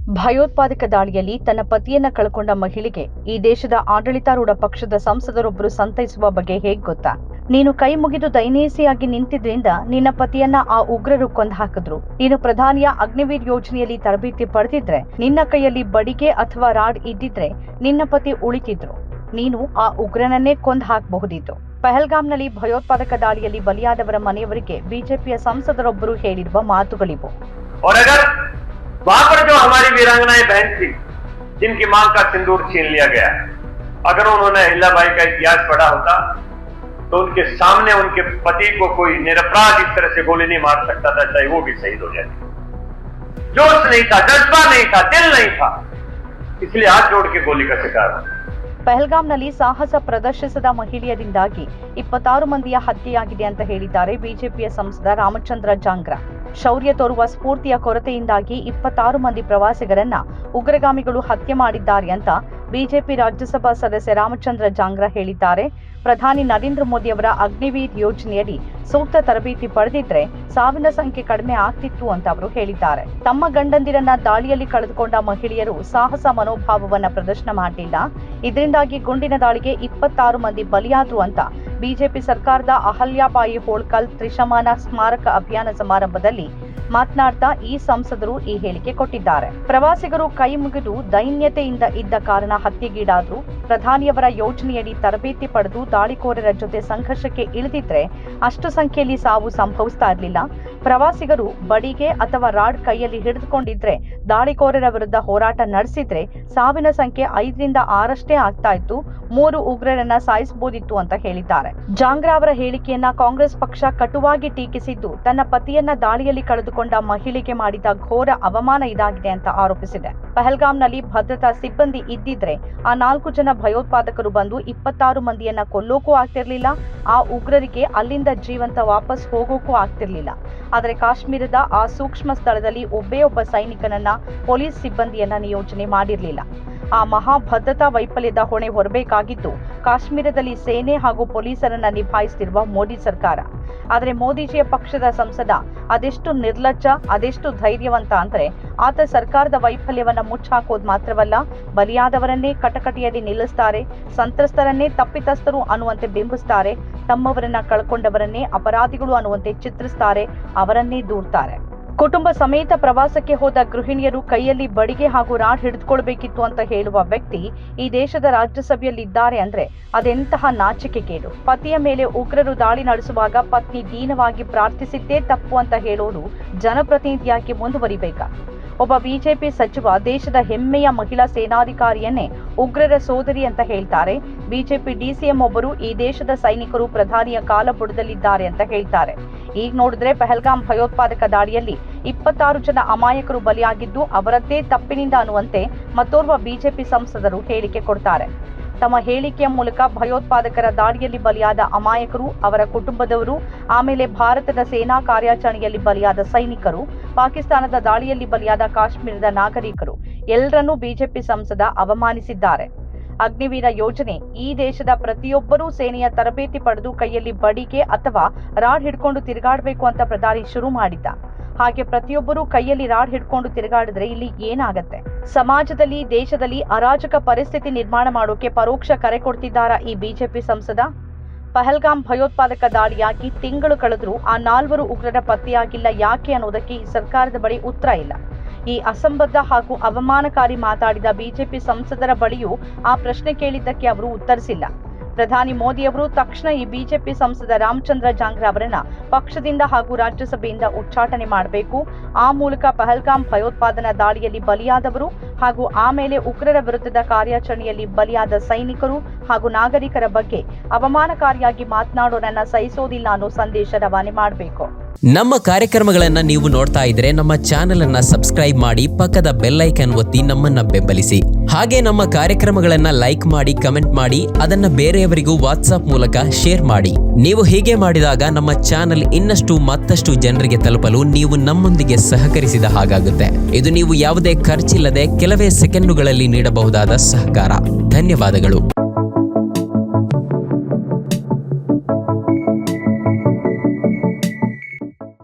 ಭಯೋತ್ಪಾದಕ ದಾಳಿಯಲ್ಲಿ ತನ್ನ ಪತಿಯನ್ನ ಕಳ್ಕೊಂಡ ಮಹಿಳೆಗೆ ಈ ದೇಶದ ಆಡಳಿತಾರೂಢ ಪಕ್ಷದ ಸಂಸದರೊಬ್ಬರು ಸಂತೈಸುವ ಬಗ್ಗೆ ಹೇಗ್ ಗೊತ್ತಾ? ನೀನು ಕೈ ಮುಗಿದು ದಯನೀಯವಾಗಿ ನಿಂತಿದ್ರಿಂದ ನಿನ್ನ ಪತಿಯನ್ನ ಆ ಉಗ್ರರು ಕೊಂದು ಹಾಕಿದ್ರು. ನೀನು ಪ್ರಧಾನಿಯ ಅಗ್ನಿವೀರ್ ಯೋಜನೆಯಲ್ಲಿ ತರಬೇತಿ ಪಡೆದಿದ್ರೆ, ನಿನ್ನ ಕೈಯಲ್ಲಿ ಬಡಿಗೆ ಅಥವಾ ರಾಡ್ ಇದ್ದಿದ್ರೆ ನಿನ್ನ ಪತಿ ಉಳಿತಿದ್ರು. ನೀನು ಆ ಉಗ್ರನನ್ನೇ ಕೊಂದು ಹಾಕಬಹುದಿತ್ತು. ಪಹಲ್ಗಾಮ್ನಲ್ಲಿ ಭಯೋತ್ಪಾದಕ ದಾಳಿಯಲ್ಲಿ ಬಲಿಯಾದವರ ಮನೆಯವರಿಗೆ ಬಿಜೆಪಿಯ ಸಂಸದರೊಬ್ಬರು ಹೇಳಿರುವ ಮಾತುಗಳಿವು. वहां पर जो हमारी वीरांगनाएं बहन थी, जिनकी मां का सिंदूर छीन लिया गया, अगर उन्होंने अहिल्याबाई का इतिहास पढ़ा होता तो उनके सामने उनके पति को कोई निरपराध इस तरह से गोली नहीं मार सकता था, चाहे वो भी शहीद हो जाती। जोश नहीं था, जज्बा नहीं था, दिल नहीं था, इसलिए हाथ जोड़ के गोली का शिकार हुआ। ಪಹಲ್ಗಾಮ್ನಲ್ಲಿ ಸಾಹಸ ಪ್ರದರ್ಶಿಸಿದ ಮಹಿಳೆಯರಿಂದಾಗಿ 26 ಮಂದಿಯ ಹತ್ಯೆಯಾಗಿದೆ ಅಂತ ಹೇಳಿದ್ದಾರೆ ಬಿಜೆಪಿಯ ಸಂಸದ ರಾಮಚಂದ್ರ ಜಾಂಗ್ರಾ. ಶೌರ್ಯ ತೋರುವ ಸ್ಫೂರ್ತಿಯ ಕೊರತೆಯಿಂದಾಗಿ 26 ಮಂದಿ ಪ್ರವಾಸಿಗರನ್ನ ಉಗ್ರಗಾಮಿಗಳು ಹತ್ಯೆ ಮಾಡಿದ್ದಾರೆ ಅಂತ ಬಿಜೆಪಿ ರಾಜ್ಯಸಭಾ ಸದಸ್ಯ ರಾಮಚಂದ್ರ ಜಾಂಗ್ರಾ ಹೇಳಿದ್ದಾರೆ. ಪ್ರಧಾನಿ ನರೇಂದ್ರ ಮೋದಿ ಅವರ ಅಗ್ನಿವೀರ್ ಯೋಜನೆಯಡಿ ಸೂಕ್ತ ತರಬೇತಿ ಪಡೆದಿದ್ರೆ ಸಾವಿನ ಸಂಖ್ಯೆ ಕಡಿಮೆ ಆಗ್ತಿತ್ತು ಅಂತ ಅವರು ಹೇಳಿದ್ದಾರೆ. ತಮ್ಮ ಗಂಡಂದಿರನ್ನ ದಾಳಿಯಲ್ಲಿ ಕಳೆದುಕೊಂಡ ಮಹಿಳೆಯರು ಸಾಹಸ ಮನೋಭಾವವನ್ನ ಪ್ರದರ್ಶನ ಮಾಡಲಿಲ್ಲ. ಇದರಿಂದಾಗಿ ಗುಂಡಿನ ದಾಳಿಗೆ 26 ಮಂದಿ ಬಲಿಯಾದ್ರು ಅಂತ ಬಿಜೆಪಿ ಸರ್ಕಾರದ ಅಹಲ್ಯಾಬಾಯಿ ಹೋಳ್ಕರ್ ತ್ರಿಶಮಾನ ಸ್ಮಾರಕ ಅಭಿಯಾನ ಸಮಾರಂಭದಲ್ಲಿ ಮಾತನಾಡ್ತಾ ಈ ಸಂಸದರು ಈ ಹೇಳಿಕೆ ಕೊಟ್ಟಿದ್ದಾರೆ. ಪ್ರವಾಸಿಗರು ಕೈ ಮುಗಿದು ದೈನ್ಯತೆಯಿಂದ ಇದ್ದ ಕಾರಣ ಹತ್ಯೆಗೀಡಾದ್ರು. ಪ್ರಧಾನಿಯವರ ಯೋಜನೆಯಡಿ ತರಬೇತಿ ಪಡೆದು ದಾಳಿಕೋರರ ಜೊತೆ ಸಂಘರ್ಷಕ್ಕೆ ಇಳಿದಿದ್ರೆ ಅಷ್ಟು ಸಂಖ್ಯೆಯಲ್ಲಿ ಸಾವು ಸಂಭವಿಸ್ತಾ ಇರಲಿಲ್ಲ. ಪ್ರವಾಸಿಗರು ಬಡಿಗೆ ಅಥವಾ ರಾಡ್ ಕೈಯಲ್ಲಿ ಹಿಡಿದುಕೊಂಡಿದ್ರೆ ದಾಳಿಕೋರರ ವಿರುದ್ಧ ಹೋರಾಟ ನಡೆಸಿದ್ರೆ ಸಾವಿನ ಸಂಖ್ಯೆ 5ರಿಂದ 6 ಆಗ್ತಾ ಇತ್ತು. 3 ಉಗ್ರರನ್ನ ಸಾಯಿಸಬಹುದಿತ್ತು ಅಂತ ಹೇಳಿದ್ದಾರೆ. ಜಾಂಗ್ರಾ ಅವರ ಹೇಳಿಕೆಯನ್ನ ಕಾಂಗ್ರೆಸ್ ಪಕ್ಷ ಕಟುವಾಗಿ ಟೀಕಿಸಿದ್ದು, ತನ್ನ ಪತಿಯನ್ನ ದಾಳಿಯಲ್ಲಿ ಕಳೆದುಕೊಂಡ ಮಹಿಳೆಗೆ ಮಾಡಿದ ಘೋರ ಅವಮಾನ ಇದಾಗಿದೆ ಅಂತ ಆರೋಪಿಸಿದೆ. ಪಹಲ್ಗಾಮ್ನಲ್ಲಿ ಭದ್ರತಾ ಸಿಬ್ಬಂದಿ ಇದ್ದಿದ್ರೆ ಆ 4 ಜನ ಭಯೋತ್ಪಾದಕರು ಬಂದು 26 ಮಂದಿಯನ್ನ ಕೊಲ್ಲೋಕೂ ಆಗ್ತಿರ್ಲಿಲ್ಲ. ಆ ಉಗ್ರರಿಗೆ ಅಲ್ಲಿಂದ ಜೀವಂತ ವಾಪಸ್ ಹೋಗೋಕೂ ಆಗ್ತಿರ್ಲಿಲ್ಲ. ಆದರೆ ಕಾಶ್ಮೀರದ ಆ ಸೂಕ್ಷ್ಮ ಸ್ಥಳದಲ್ಲಿ ಒಬ್ಬ ಸೈನಿಕನನ್ನ ಪೊಲೀಸ್ ಸಿಬ್ಬಂದಿಯನ್ನ ನಿಯೋಜನೆ ಮಾಡಿರಲಿಲ್ಲ. ಆ ಮಹಾ ಭದ್ರತಾ ವೈಫಲ್ಯದ ಹೊಣೆ ಹೊರಬೇಕಾಗಿದ್ದು ಕಾಶ್ಮೀರದಲ್ಲಿ ಸೇನೆ ಹಾಗೂ ಪೊಲೀಸರನ್ನ ನಿಭಾಯಿಸುತ್ತಿರುವ ಮೋದಿ ಸರ್ಕಾರ. ಆದರೆ ಮೋದಿಜಿಯ ಪಕ್ಷದ ಸಂಸದ ಅದೆಷ್ಟು ನಿರ್ಲಜ್ಜ, ಅದೆಷ್ಟು ಧೈರ್ಯವಂತ ಅಂದ್ರೆ ಆತ ಸರ್ಕಾರದ ವೈಫಲ್ಯವನ್ನ ಮುಚ್ಚಾಕೋದು ಮಾತ್ರವಲ್ಲ, ಬಲಿಯಾದವರನ್ನೇ ಕಟಕಟಿಯಲ್ಲಿ ನಿಲ್ಲಿಸ್ತಾರೆ, ಸಂತ್ರಸ್ತರನ್ನೇ ತಪ್ಪಿತಸ್ಥರು ಅನ್ನುವಂತೆ ಬಿಂಬಿಸ್ತಾರೆ, ತಮ್ಮವರನ್ನ ಕಳ್ಕೊಂಡವರನ್ನೇ ಅಪರಾಧಿಗಳು ಅನ್ನುವಂತೆ ಚಿತ್ರಿಸ್ತಾರೆ, ಅವರನ್ನೇ ದೂರ್ತಾರೆ. ಕುಟುಂಬ ಸಮೇತ ಪ್ರವಾಸಕ್ಕೆ ಹೋದ ಗೃಹಿಣಿಯರು ಕೈಯಲ್ಲಿ ಬಡಿಗೆ ಹಾಗೂ ರಾಡ್ ಹಿಡಿದುಕೊಳ್ಬೇಕಿತ್ತು ಅಂತ ಹೇಳುವ ವ್ಯಕ್ತಿ ಈ ದೇಶದ ರಾಜ್ಯಸಭೆಯಲ್ಲಿದ್ದಾರೆ ಅಂದ್ರೆ ಅದೆಂತಹ ನಾಚಿಕೆಗೇಡು. ಪತಿಯ ಮೇಲೆ ಉಗ್ರರು ದಾಳಿ ನಡೆಸುವಾಗ ಪತ್ನಿ ದೀನವಾಗಿ ಪ್ರಾರ್ಥಿಸಿದ್ದೇ ತಪ್ಪು ಅಂತ ಹೇಳೋರು ಜನಪ್ರತಿನಿಧಿಯಾಗಿ ಮುಂದುವರಿಬೇಕಾ? ಒಬ್ಬ ಬಿಜೆಪಿ ಸಚಿವ ದೇಶದ ಹೆಮ್ಮೆಯ ಮಹಿಳಾ ಸೇನಾಧಿಕಾರಿಯನ್ನೇ ಉಗ್ರರ ಸೋದರಿ ಅಂತ ಹೇಳ್ತಾರೆ. ಬಿಜೆಪಿ ಡಿಸಿಎಂ ಒಬ್ಬರು ಈ ದೇಶದ ಸೈನಿಕರು ಪ್ರಧಾನಿಯ ಕಾಲ ಬುಡದಲ್ಲಿದ್ದಾರೆ ಅಂತ ಹೇಳ್ತಾರೆ. ಈಗ ನೋಡಿದ್ರೆ ಪಹಲ್ಗಾಮ್ ಭಯೋತ್ಪಾದಕ ದಾಳಿಯಲ್ಲಿ 26 ಜನ ಅಮಾಯಕರು ಬಲಿಯಾಗಿದ್ದು ಅವರದ್ದೇ ತಪ್ಪಿನಿಂದ ಅನ್ನುವಂತೆ ಮತ್ತೋರ್ವ ಬಿಜೆಪಿ ಸಂಸದರು ಹೇಳಿಕೆ ಕೊಡ್ತಾರೆ. ತಮ್ಮ ಹೇಳಿಕೆಯ ಮೂಲಕ ಭಯೋತ್ಪಾದಕರ ದಾಳಿಯಲ್ಲಿ ಬಲಿಯಾದ ಅಮಾಯಕರು, ಅವರ ಕುಟುಂಬದವರು, ಆಮೇಲೆ ಭಾರತದ ಸೇನಾ ಕಾರ್ಯಾಚರಣೆಯಲ್ಲಿ ಬಲಿಯಾದ ಸೈನಿಕರು, ಪಾಕಿಸ್ತಾನದ ದಾಳಿಯಲ್ಲಿ ಬಲಿಯಾದ ಕಾಶ್ಮೀರದ ನಾಗರಿಕರು ಎಲ್ಲರನ್ನೂ ಬಿಜೆಪಿ ಸಂಸದ ಅವಮಾನಿಸಿದ್ದಾರೆ. ಅಗ್ನಿವೀರ ಯೋಜನೆ ಈ ದೇಶದ ಪ್ರತಿಯೊಬ್ಬರೂ ಸೇನೆಯ ತರಬೇತಿ ಪಡೆದು ಕೈಯಲ್ಲಿ ಬಡಿಗೆ ಅಥವಾ ರಾಡ್ ಹಿಡ್ಕೊಂಡು ತಿರುಗಾಡಬೇಕು ಅಂತ ಪ್ರಧಾನಿ ಶುರು ಮಾಡಿದ್ದ. ಹಾಗೆ ಪ್ರತಿಯೊಬ್ಬರೂ ಕೈಯಲ್ಲಿ ರಾಡ್ ಹಿಡ್ಕೊಂಡು ತಿರುಗಾಡಿದ್ರೆ ಇಲ್ಲಿ ಏನಾಗತ್ತೆ? ಸಮಾಜದಲ್ಲಿ, ದೇಶದಲ್ಲಿ ಅರಾಜಕ ಪರಿಸ್ಥಿತಿ ನಿರ್ಮಾಣ ಮಾಡೋಕೆ ಪರೋಕ್ಷ ಕರೆ ಕೊಡ್ತಿದ್ದಾರಾ ಈ ಬಿಜೆಪಿ ಸಂಸದ? ಪಹಲ್ಗಾಮ್ ಭಯೋತ್ಪಾದಕ ದಾಳಿಯಾಗಿ ತಿಂಗಳು ಕಳೆದ್ರೂ ಆ 4 ಉಗ್ರರ ಪತ್ತೆಯಾಗಿಲ್ಲ ಯಾಕೆ ಅನ್ನೋದಕ್ಕೆ ಈ ಸರ್ಕಾರದ ಬಳಿ ಉತ್ತರ ಇಲ್ಲ. ಈ ಅಸಂಬದ್ಧ ಹಾಗೂ ಅವಮಾನಕಾರಿ ಮಾತಾಡಿದ ಬಿಜೆಪಿ ಸಂಸದರ ಬಳಿಯೂ ಆ ಪ್ರಶ್ನೆ ಕೇಳಿದ್ದಕ್ಕೆ ಅವರು ಉತ್ತರಿಸಿಲ್ಲ. ಪ್ರಧಾನಿ ಮೋದಿ ಅವರು ತಕ್ಷಣ ಈ ಬಿಜೆಪಿ ಸಂಸದ ರಾಮಚಂದ್ರ ಜಾಂಗ್ರಾ ಅವರನ್ನ ಪಕ್ಷದಿಂದ ಹಾಗೂ ರಾಜ್ಯಸಭೆಯಿಂದ ಉಚ್ಚಾಟನೆ ಮಾಡಬೇಕು. ಆ ಮೂಲಕ ಪಹಲ್ಗಾಮ್ ಭಯೋತ್ಪಾದನಾ ದಾಳಿಯಲ್ಲಿ ಬಲಿಯಾದವರು ಹಾಗೂ ಆಮೇಲೆ ಉಗ್ರರ ವಿರುದ್ಧದ ಕಾರ್ಯಾಚರಣೆಯಲ್ಲಿ ಬಲಿಯಾದ ಸೈನಿಕರು ಹಾಗೂ ನಾಗರಿಕರ ಬಗ್ಗೆ ಅವಮಾನಕಾರಿಯಾಗಿ ಮಾತನಾಡೋರನ್ನ ಸಹಿಸೋದಿಲ್ಲ ಅನ್ನೋ ಸಂದೇಶ ರವಾನೆ ಮಾಡಬೇಕು. ನಮ್ಮ ಕಾರ್ಯಕ್ರಮಗಳನ್ನು ನೀವು ನೋಡ್ತಾ ಇದ್ರೆ ನಮ್ಮ ಚಾನೆಲ್ ಅನ್ನ ಸಬ್ಸ್ಕ್ರೈಬ್ ಮಾಡಿ, ಪಕ್ಕದ ಬೆಲ್ ಐಕಾನ್ ಒತ್ತಿ ನಮ್ಮನ್ನ ಬೆಂಬಲಿಸಿ. ಹಾಗೆ ನಮ್ಮ ಕಾರ್ಯಕ್ರಮಗಳನ್ನ ಲೈಕ್ ಮಾಡಿ, ಕಮೆಂಟ್ ಮಾಡಿ, ಅದನ್ನ ಬೇರೆಯವರಿಗೂ ವಾಟ್ಸ್ಆಪ್ ಮೂಲಕ ಶೇರ್ ಮಾಡಿ. ನೀವು ಹೀಗೆ ಮಾಡಿದಾಗ ನಮ್ಮ ಚಾನೆಲ್ ಮತ್ತಷ್ಟು ಜನರಿಗೆ ತಲುಪಲು ನೀವು ನಮ್ಮೊಂದಿಗೆ ಸಹಕರಿಸಿದ ಹಾಗಾಗುತ್ತೆ. ಇದು ನೀವು ಯಾವುದೇ ಖರ್ಚಿಲ್ಲದೆ ಕೆಲವೇ ಸೆಕೆಂಡುಗಳಲ್ಲಿ ನೀಡಬಹುದಾದ ಸಹಕಾರ. ಧನ್ಯವಾದಗಳು.